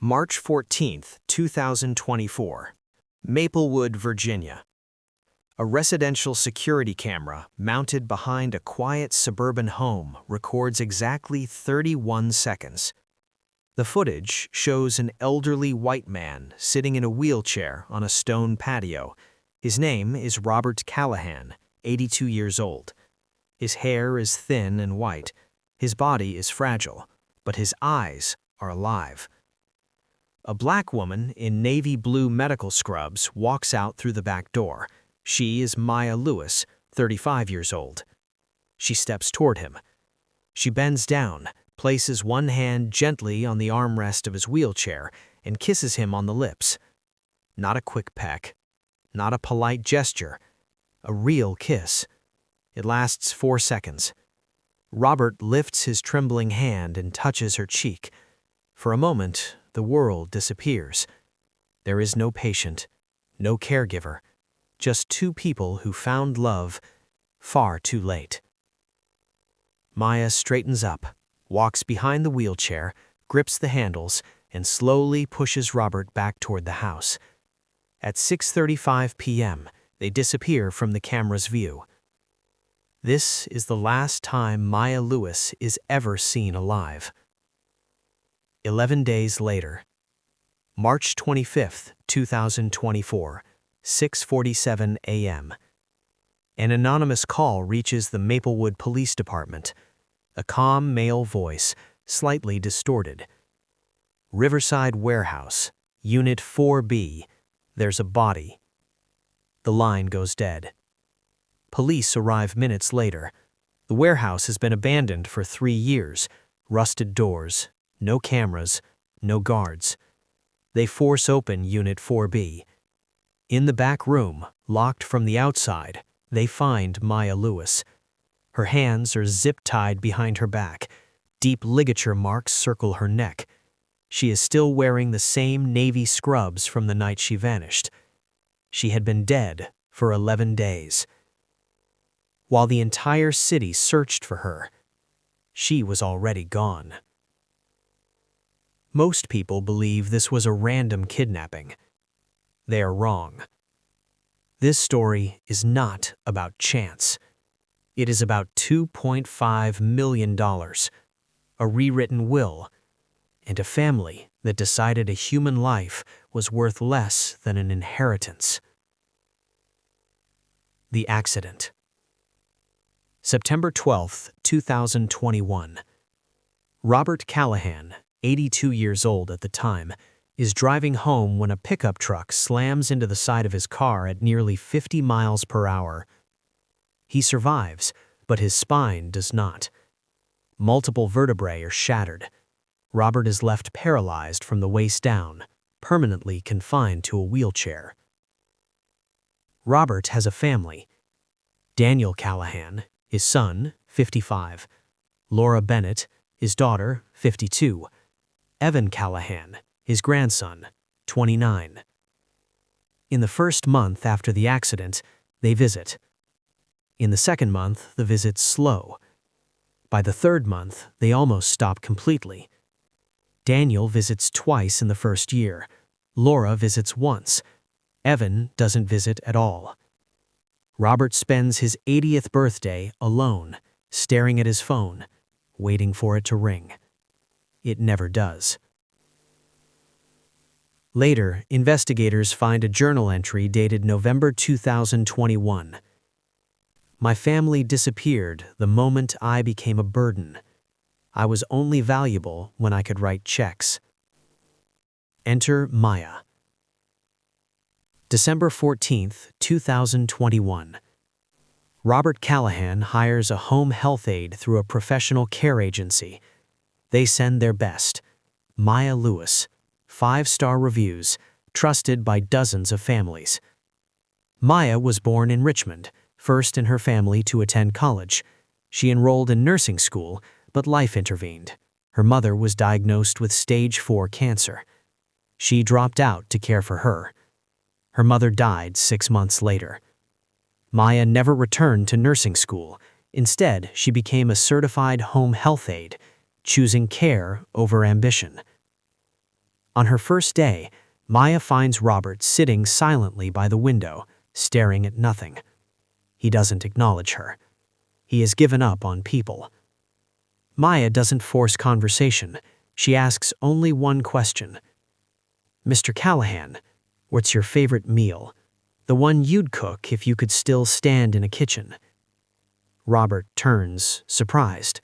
March 14, 2024. Maplewood, Virginia. A residential security camera mounted behind a quiet suburban home records exactly 31 seconds. The footage shows an elderly white man sitting in a wheelchair on a stone patio. His name is Robert Callahan, 82 years old. His hair is thin and white. His body is fragile, but his eyes are alive. A black woman in navy blue medical scrubs walks out through the back door. She is Maya Lewis, 35 years old. She steps toward him. She bends down, places one hand gently on the armrest of his wheelchair, and kisses him on the lips. Not a quick peck, not a polite gesture, a real kiss. It lasts 4 seconds. Robert lifts his trembling hand and touches her cheek. For a moment, the world disappears. There is no patient, no caregiver, just two people who found love far too late. Maya straightens up, walks behind the wheelchair, grips the handles, and slowly pushes Robert back toward the house. At 6:35 p.m., they disappear from the camera's view. This is the last time Maya Lewis is ever seen alive. 11 days later, March 25, 2024, 6:47 a.m. An anonymous call reaches the Maplewood Police Department. A calm male voice, slightly distorted. Riverside Warehouse, Unit 4B. There's a body. The line goes dead. Police arrive minutes later. The warehouse has been abandoned for 3 years. Rusted doors, no cameras, no guards. They force open Unit 4B. In the back room, locked from the outside, they find Maya Lewis. Her hands are zip-tied behind her back. Deep ligature marks circle her neck. She is still wearing the same navy scrubs from the night she vanished. She had been dead for 11 days. While the entire city searched for her, she was already gone. Most people believe this was a random kidnapping. They are wrong. This story is not about chance. It is about $2.5 million, a rewritten will, and a family that decided a human life was worth less than an inheritance. The accident. September 12, 2021. Robert Callahan, 82 years old at the time, is driving home when a pickup truck slams into the side of his car at nearly 50 miles per hour. He survives, but his spine does not. Multiple vertebrae are shattered. Robert is left paralyzed from the waist down, permanently confined to a wheelchair. Robert has a family. Daniel Callahan, his son, 55. Laura Bennett, his daughter, 52. Evan Callahan, his grandson, 29. In the first month after the accident, they visit. In the second month, the visit's slow. By the third month, they almost stop completely. Daniel visits twice in the first year. Laura visits once. Evan doesn't visit at all. Robert spends his 80th birthday alone, staring at his phone, waiting for it to ring. It never does. Later, investigators find a journal entry dated November 2021. My family disappeared the moment I became a burden. I was only valuable when I could write checks. Enter Maya. December 14, 2021. Robert Callahan hires a home health aide through a professional care agency. They send their best. Maya Lewis, 5-star reviews, trusted by dozens of families. Maya was born in Richmond, first in her family to attend college. She enrolled in nursing school, but life intervened. Her mother was diagnosed with stage 4 cancer. She dropped out to care for her. Her mother died 6 months later. Maya never returned to nursing school. Instead, she became a certified home health aide, choosing care over ambition. On her first day, Maya finds Robert sitting silently by the window, staring at nothing. He doesn't acknowledge her. He has given up on people. Maya doesn't force conversation. She asks only one question. "Mr. Callahan, what's your favorite meal? The one you'd cook if you could still stand in a kitchen?" Robert turns, surprised.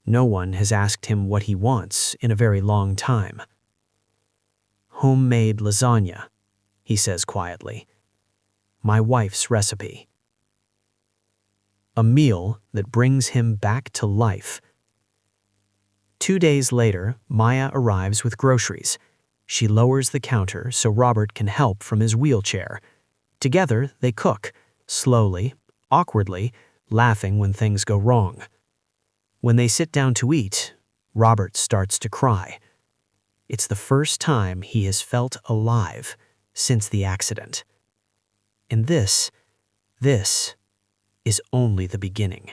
No one has asked him what he wants in a very long time. "Homemade lasagna," he says quietly. "My wife's recipe." A meal that brings him back to life. 2 days later, Maya arrives with groceries. She lowers the counter so Robert can help from his wheelchair. Together, they cook, slowly, awkwardly, laughing when things go wrong. When they sit down to eat, Robert starts to cry. It's the first time he has felt alive since the accident. And this is only the beginning.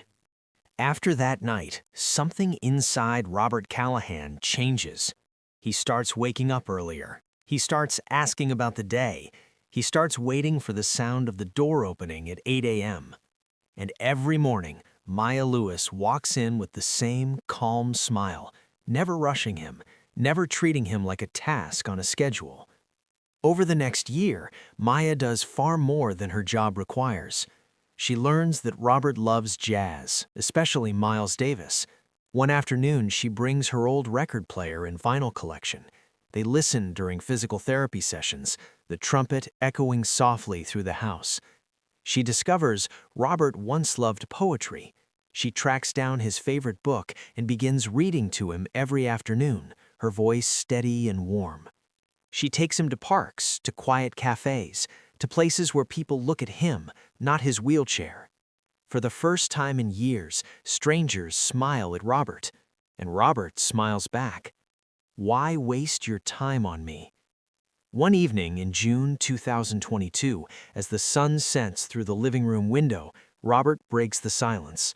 After that night, something inside Robert Callahan changes. He starts waking up earlier. He starts asking about the day. He starts waiting for the sound of the door opening at 8 a.m. And every morning, Maya Lewis walks in with the same calm smile, never rushing him, never treating him like a task on a schedule. Over the next year, Maya does far more than her job requires. She learns that Robert loves jazz, especially Miles Davis. One afternoon, she brings her old record player and vinyl collection. They listen during physical therapy sessions, the trumpet echoing softly through the house. She discovers Robert once loved poetry. She tracks down his favorite book and begins reading to him every afternoon, her voice steady and warm. She takes him to parks, to quiet cafes, to places where people look at him, not his wheelchair. For the first time in years, strangers smile at Robert, and Robert smiles back. Why waste your time on me? One evening in June 2022, as the sun sets through the living room window, Robert breaks the silence.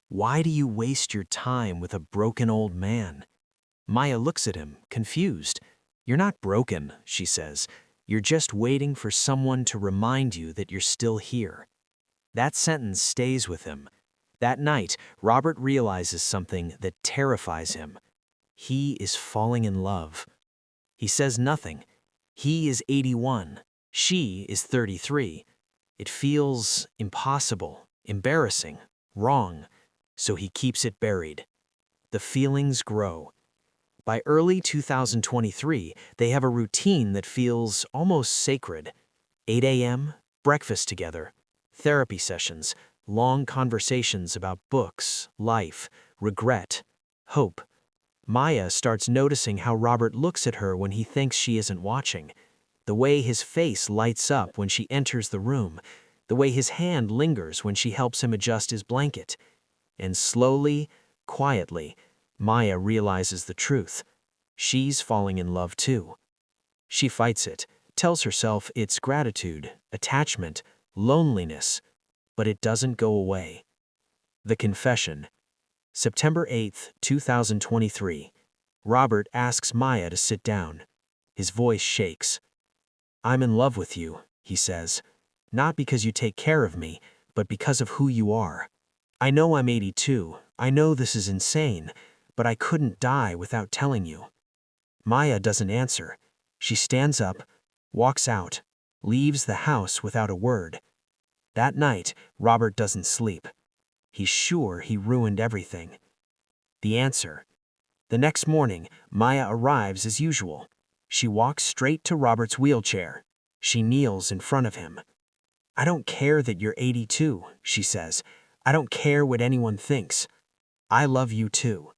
"Why do you waste your time with a broken old man?" Maya looks at him, confused. "You're not broken," she says. "You're just waiting for someone to remind you that you're still here." That sentence stays with him. That night, Robert realizes something that terrifies him. He is falling in love. He says nothing. He is 81. She is 33. It feels impossible, embarrassing, wrong, so he keeps it buried. The feelings grow. By early 2023, they have a routine that feels almost sacred. 8 a.m., breakfast together, therapy sessions, long conversations about books, life, regret, hope. Maya starts noticing how Robert looks at her when he thinks she isn't watching, the way his face lights up when she enters the room, the way his hand lingers when she helps him adjust his blanket. And slowly, quietly, Maya realizes the truth. She's falling in love too. She fights it, tells herself it's gratitude, attachment, loneliness, but it doesn't go away. The confession. September 8, 2023. Robert asks Maya to sit down. His voice shakes. "I'm in love with you," he says. "Not because you take care of me, but because of who you are. I know I'm 82. I know this is insane, but I couldn't die without telling you." Maya doesn't answer. She stands up, walks out, leaves the house without a word. That night, Robert doesn't sleep. He's sure he ruined everything. The answer. The next morning, Maya arrives as usual. She walks straight to Robert's wheelchair. She kneels in front of him. "I don't care that you're 82, she says. "I don't care what anyone thinks. I love you too."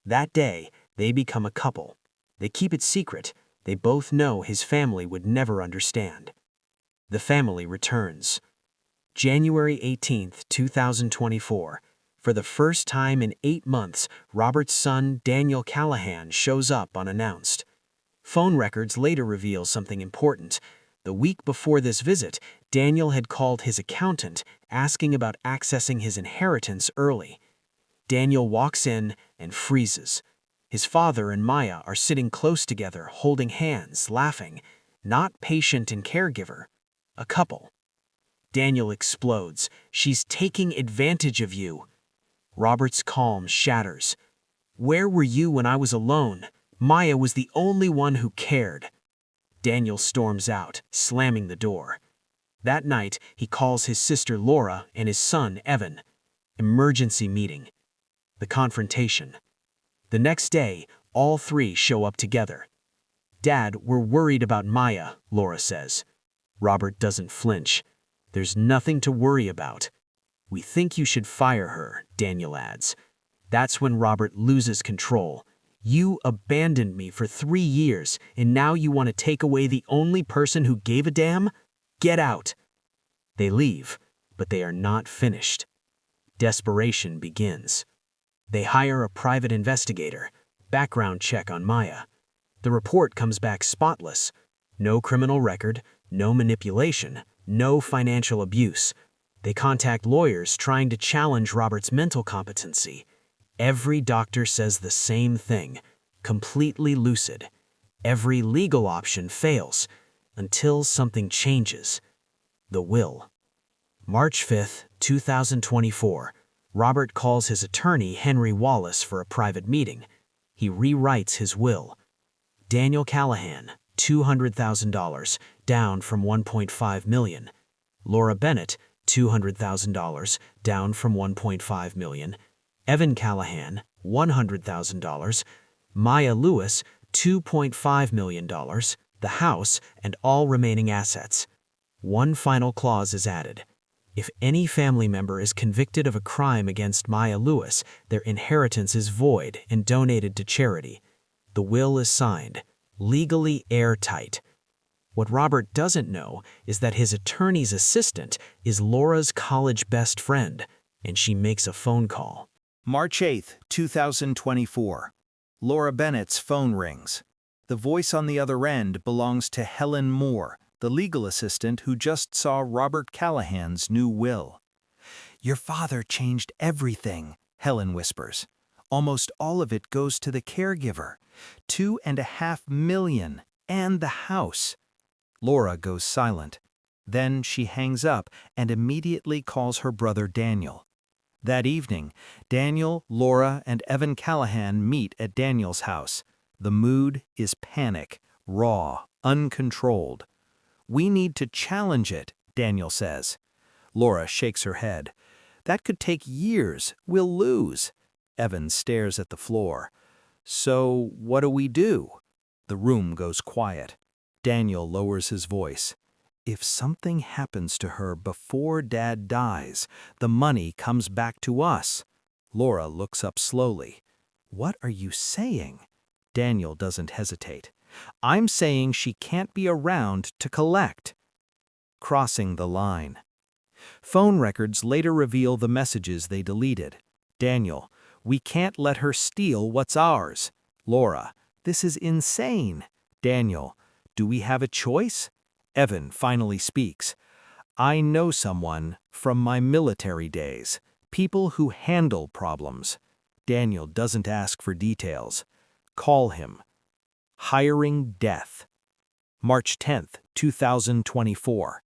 That day, they become a couple. They keep it secret. They both know his family would never understand. The family returns. January 18th, 2024. For the first time in 8 months, Robert's son, Daniel Callahan, shows up unannounced. Phone records later reveal something important. The week before this visit, Daniel had called his accountant asking about accessing his inheritance early. Daniel walks in and freezes. His father and Maya are sitting close together, holding hands, laughing. Not patient and caregiver. A couple. Daniel explodes. She's taking advantage of you. Robert's calm shatters. Where were you when I was alone? Maya was the only one who cared. Daniel storms out, slamming the door. That night, he calls his sister Laura and his son Evan. Emergency meeting. The confrontation. The next day, all three show up together. Dad, we're worried about Maya, Laura says. Robert doesn't flinch. There's nothing to worry about. We think you should fire her, Daniel adds. That's when Robert loses control. You abandoned me for 3 years, and now you want to take away the only person who gave a damn? Get out. They leave, but they are not finished. Desperation begins. They hire a private investigator, background check on Maya. The report comes back spotless. No criminal record, no manipulation, no financial abuse. They contact lawyers trying to challenge Robert's mental competency. Every doctor says the same thing, completely lucid. Every legal option fails, until something changes. The will. March 5, 2024, Robert calls his attorney Henry Wallace for a private meeting. He rewrites his will. Daniel Callahan, $200,000, down from $1.5 million. Laura Bennett, $200,000, down from $1.5 million. Evan Callahan, $100,000. Maya Lewis, $2.5 million, the house and all remaining assets. One final clause is added. If any family member is convicted of a crime against Maya Lewis, their inheritance is void and donated to charity. The will is signed, legally airtight. What Robert doesn't know is that his attorney's assistant is Laura's college best friend, and she makes a phone call. March 8, 2024. Laura Bennett's phone rings. The voice on the other end belongs to Helen Moore, the legal assistant who just saw Robert Callahan's new will. "Your father changed everything," Helen whispers. "Almost all of it goes to the caregiver. $2.5 million, and the house." Laura goes silent. Then she hangs up and immediately calls her brother Daniel. That evening, Daniel, Laura, and Evan Callahan meet at Daniel's house. The mood is panic, raw, uncontrolled. "We need to challenge it," Daniel says. Laura shakes her head. "That could take years. We'll lose." Evan stares at the floor. "So what do we do?" The room goes quiet. Daniel lowers his voice. "If something happens to her before Dad dies, the money comes back to us." Laura looks up slowly. "What are you saying?" Daniel doesn't hesitate. "I'm saying she can't be around to collect." Crossing the line. Phone records later reveal the messages they deleted. Daniel: "We can't let her steal what's ours." Laura: "This is insane." Daniel: "Do we have a choice?" Evan finally speaks. "I know someone from my military days. People who handle problems." Daniel doesn't ask for details. "Call him." Hiring death. March 10, 2024.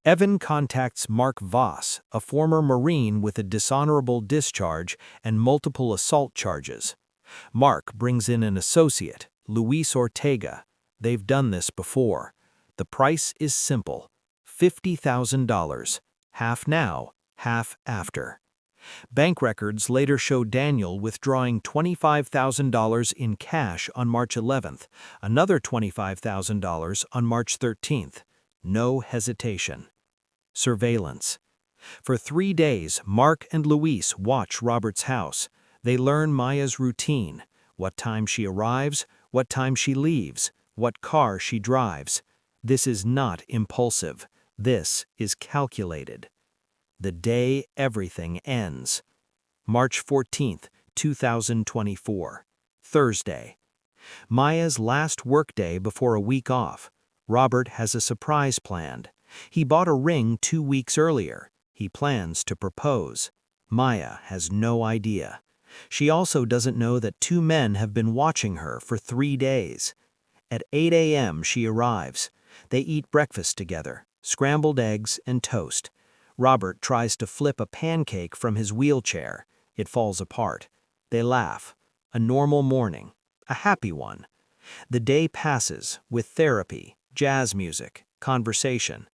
Evan contacts Mark Voss, a former Marine with a dishonorable discharge and multiple assault charges. Mark brings in an associate, Luis Ortega. They've done this before. The price is simple: $50,000, half now, half after. Bank records later show Daniel withdrawing $25,000 in cash on March 11th, another $25,000 on March 13th. No hesitation. Surveillance. For 3 days, Mark and Luis watch Robert's house. They learn Maya's routine: what time she arrives, what time she leaves, what car she drives. This is not impulsive. This is calculated. The day everything ends. March 14, 2024. Thursday. Maya's last workday before a week off. Robert has a surprise planned. He bought a ring 2 weeks earlier. He plans to propose. Maya has no idea. She also doesn't know that 2 men have been watching her for 3 days. At 8 a.m. she arrives. They eat breakfast together, scrambled eggs and toast. Robert tries to flip a pancake from his wheelchair. It falls apart. They laugh. A normal morning. A happy one. The day passes with therapy, jazz music, conversation.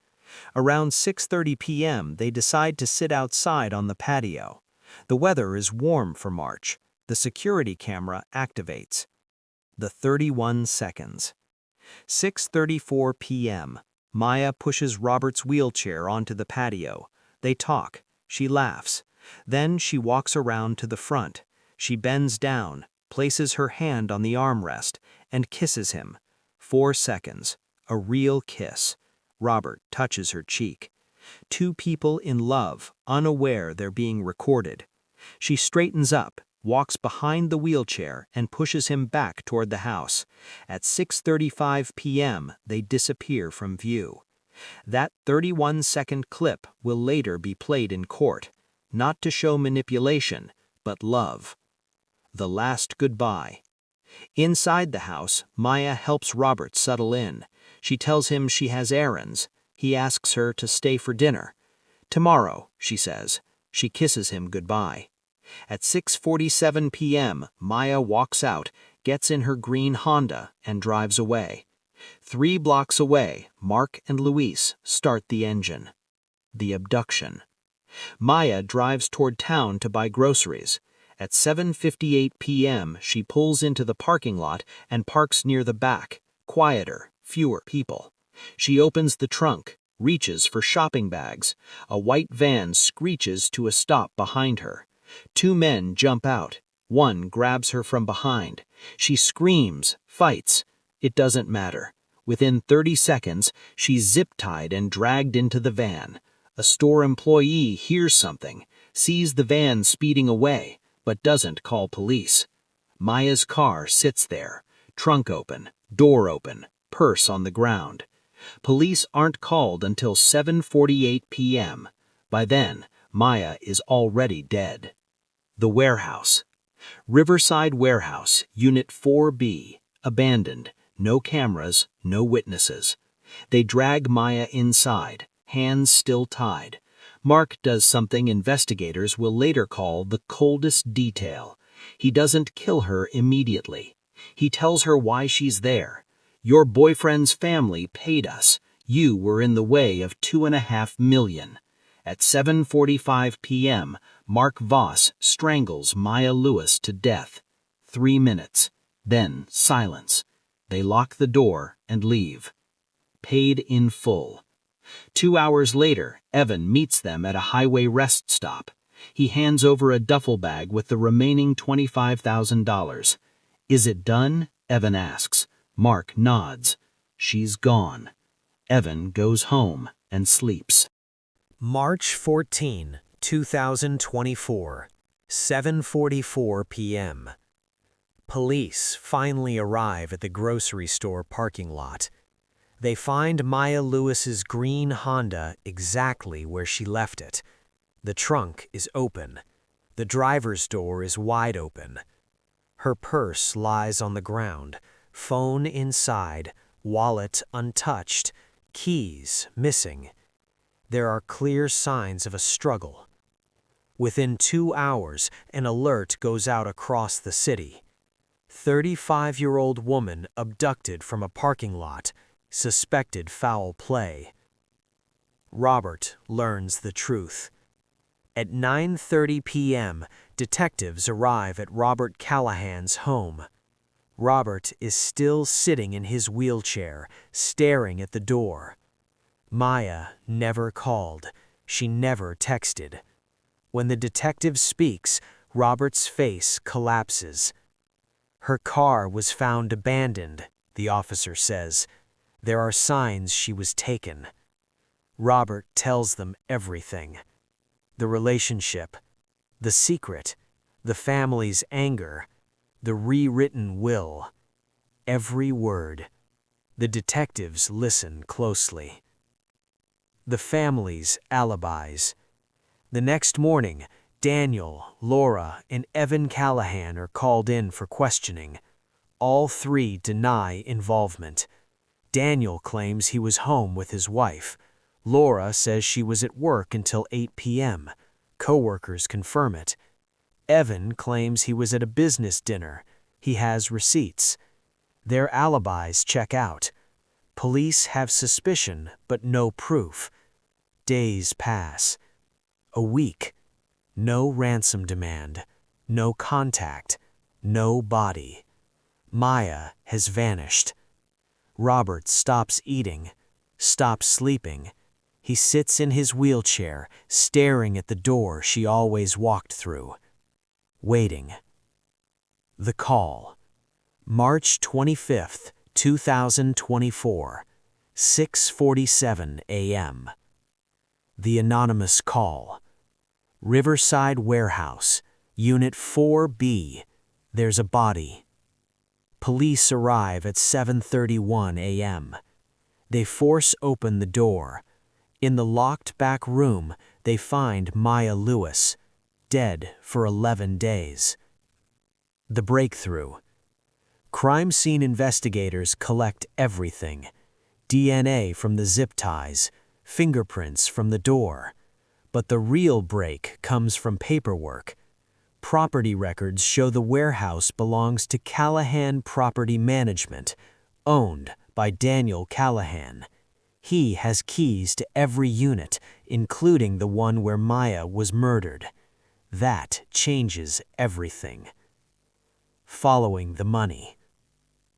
Around 6:30 p.m. they decide to sit outside on the patio. The weather is warm for March. The security camera activates. The 31 seconds. 6:34 p.m. Maya pushes Robert's wheelchair onto the patio. They talk. She laughs. Then she walks around to the front. She bends down, places her hand on the armrest, and kisses him. 4 seconds. A real kiss. Robert touches her cheek. 2 people in love, unaware they're being recorded. She straightens up, walks behind the wheelchair, and pushes him back toward the house. At 6:35 p.m., they disappear from view. That 31-second clip will later be played in court, not to show manipulation, but love. The last goodbye. Inside the house, Maya helps Robert settle in. She tells him she has errands. He asks her to stay for dinner. Tomorrow, she says. She kisses him goodbye. At 6:47 p.m., Maya walks out, gets in her green Honda, and drives away. 3 blocks away, Mark and Luis start the engine. The abduction. Maya drives toward town to buy groceries. At 7:58 p.m., she pulls into the parking lot and parks near the back. Quieter, fewer people. She opens the trunk, reaches for shopping bags. A white van screeches to a stop behind her. 2 men jump out. One grabs her from behind. She screams, fights. It doesn't matter. Within 30 seconds, she's zip-tied and dragged into the van. A store employee hears something, sees the van speeding away, but doesn't call police. Maya's car sits there, trunk open, door open, purse on the ground. Police aren't called until 7:48 p.m. By then, Maya is already dead. The warehouse. Riverside Warehouse, Unit 4B, abandoned, no cameras, no witnesses. They drag Maya inside, hands still tied. Mark does something investigators will later call the coldest detail. He doesn't kill her immediately. He tells her why she's there. Your boyfriend's family paid us. You were in the way of $2.5 million. At 7:45 p.m., Mark Voss strangles Maya Lewis to death. 3 minutes. Then silence. They lock the door and leave. Paid in full. 2 hours later, Evan meets them at a highway rest stop. He hands over a duffel bag with the remaining $25,000. Is it done? Evan asks. Mark nods. She's gone. Evan goes home and sleeps. March 14, 2024, 7:44 p.m. Police finally arrive at the grocery store parking lot. They find Maya Lewis's green Honda exactly where she left it. The trunk is open. The driver's door is wide open. Her purse lies on the ground, phone inside, wallet untouched, keys missing. There are clear signs of a struggle. Within 2 hours, an alert goes out across the city. 35-year-old woman abducted from a parking lot, suspected foul play. Robert learns the truth. At 9:30 p.m., detectives arrive at Robert Callahan's home. Robert is still sitting in his wheelchair, staring at the door. Maya never called. She never texted. When the detective speaks, Robert's face collapses. Her car was found abandoned, the officer says. There are signs she was taken. Robert tells them everything. The relationship, the secret, the family's anger, the rewritten will. Every word. The detectives listen closely. The family's alibis. The next morning, Daniel, Laura, and Evan Callahan are called in for questioning. All three deny involvement. Daniel claims he was home with his wife. Laura says she was at work until 8 p.m. Coworkers confirm it. Evan claims he was at a business dinner. He has receipts. Their alibis check out. Police have suspicion, but no proof. Days pass. A week. No ransom demand. No contact. No body. Maya has vanished. Robert stops eating, stops sleeping. He sits in his wheelchair, staring at the door she always walked through. Waiting. The call. March 25, 2024, 6:47 a.m. The anonymous call. Riverside Warehouse, Unit 4B. There's a body. Police arrive at 7:31 a.m. They force open the door. In the locked back room, they find Maya Lewis, dead for 11 days. The breakthrough. Crime scene investigators collect everything. DNA from the zip ties, fingerprints from the door. But the real break comes from paperwork. Property records show the warehouse belongs to Callahan Property Management, owned by Daniel Callahan. He has keys to every unit, including the one where Maya was murdered. That changes everything. Following the money.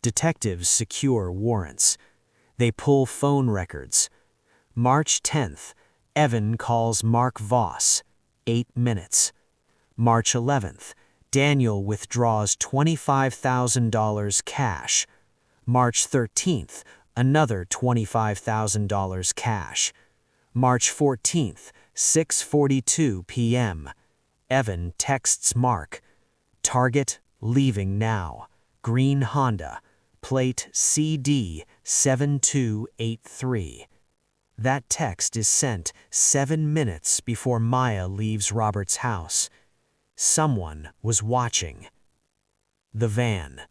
Detectives secure warrants. They pull phone records. March 10th, Evan calls Mark Voss, 8 minutes. March 11th, Daniel withdraws $25,000 cash. March 13th, another $25,000 cash. March 14th, 6:42 p.m. Evan texts Mark. Target leaving now. Green Honda. Plate CD 7283. That text is sent 7 minutes before Maya leaves Robert's house. Someone was watching. The van.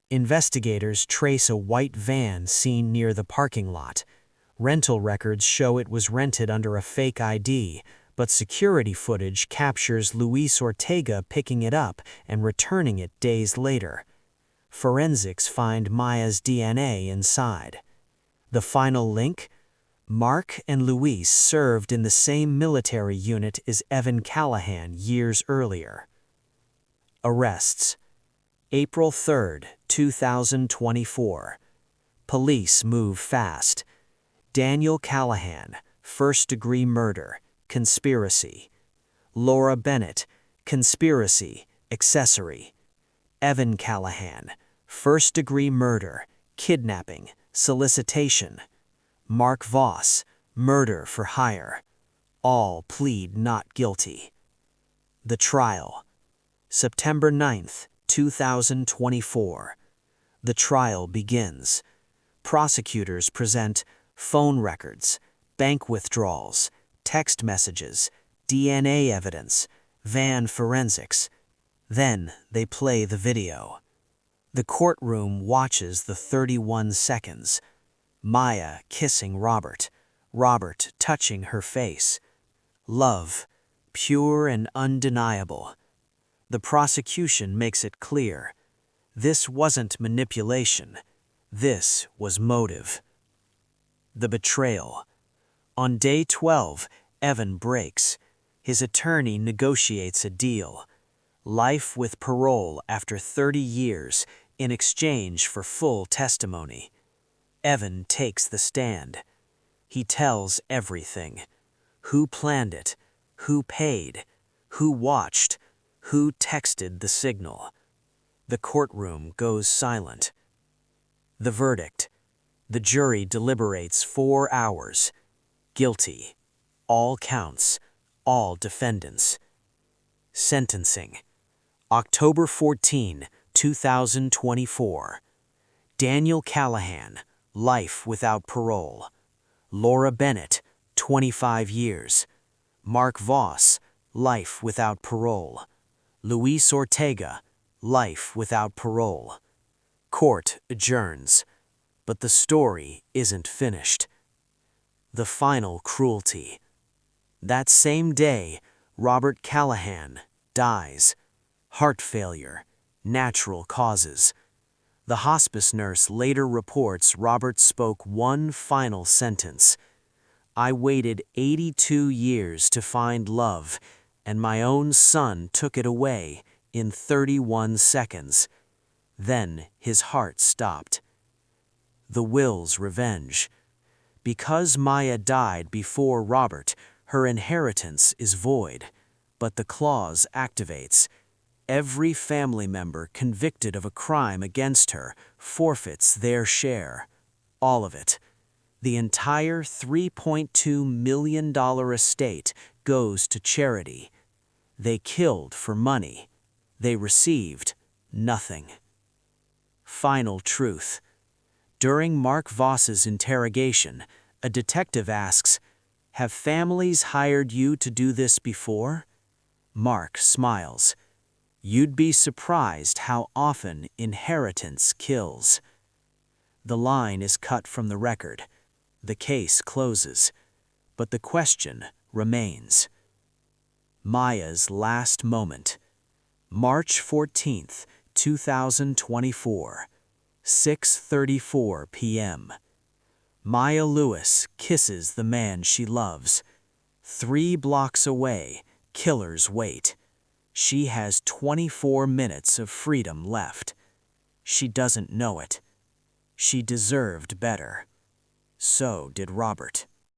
Investigators trace a white van seen near the parking lot. Rental records show it was rented under a fake ID, but security footage captures Luis Ortega picking it up and returning it days later. Forensics find Maya's DNA inside. The final link? Mark and Luis served in the same military unit as Evan Callahan years earlier. Arrests. April 3, 2024. Police move fast. Daniel Callahan, first-degree murder, conspiracy. Laura Bennett, conspiracy, accessory. Evan Callahan, first-degree murder, kidnapping, solicitation. Mark Voss, murder for hire. All plead not guilty. The trial. September 9th, 2024. The trial begins. Prosecutors present phone records, bank withdrawals, text messages, DNA evidence, van forensics. Then they play the video. The courtroom watches the 31 seconds. Maya kissing Robert, Robert touching her face. Love, pure and undeniable. The prosecution makes it clear. This wasn't manipulation. This was motive. The betrayal. On day 12, Evan breaks. His attorney negotiates a deal. Life with parole after 30 years in exchange for full testimony. Evan takes the stand. He tells everything. Who planned it, who paid, who watched, who texted the signal. The courtroom goes silent. The verdict. The jury deliberates 4 hours. Guilty. All counts. All defendants. Sentencing. October 14, 2024. Daniel Callahan, life without parole. Laura Bennett, 25 years. Mark Voss, life without parole. Luis Ortega, life without parole. Court adjourns, but the story isn't finished. The final cruelty. That same day, Robert Callahan dies. Heart failure, natural causes. The hospice nurse later reports Robert spoke one final sentence. "I waited 82 years to find love, and my own son took it away in 31 seconds. Then his heart stopped." The will's revenge. Because Maya died before Robert, her inheritance is void, but the clause activates. Every family member convicted of a crime against her forfeits their share. All of it. The entire $3.2 million estate goes to charity. They killed for money. They received nothing. Final truth. During Mark Voss's interrogation, a detective asks, "Have families hired you to do this before?" Mark smiles. "You'd be surprised how often inheritance kills." The line is cut from the record. The case closes, but the question remains. Maya's last moment. March 14th, 2024, 6:34 p.m. Maya Lewis kisses the man she loves. 3 blocks away, killers wait. She has 24 minutes of freedom left. She doesn't know it. She deserved better. So did Robert.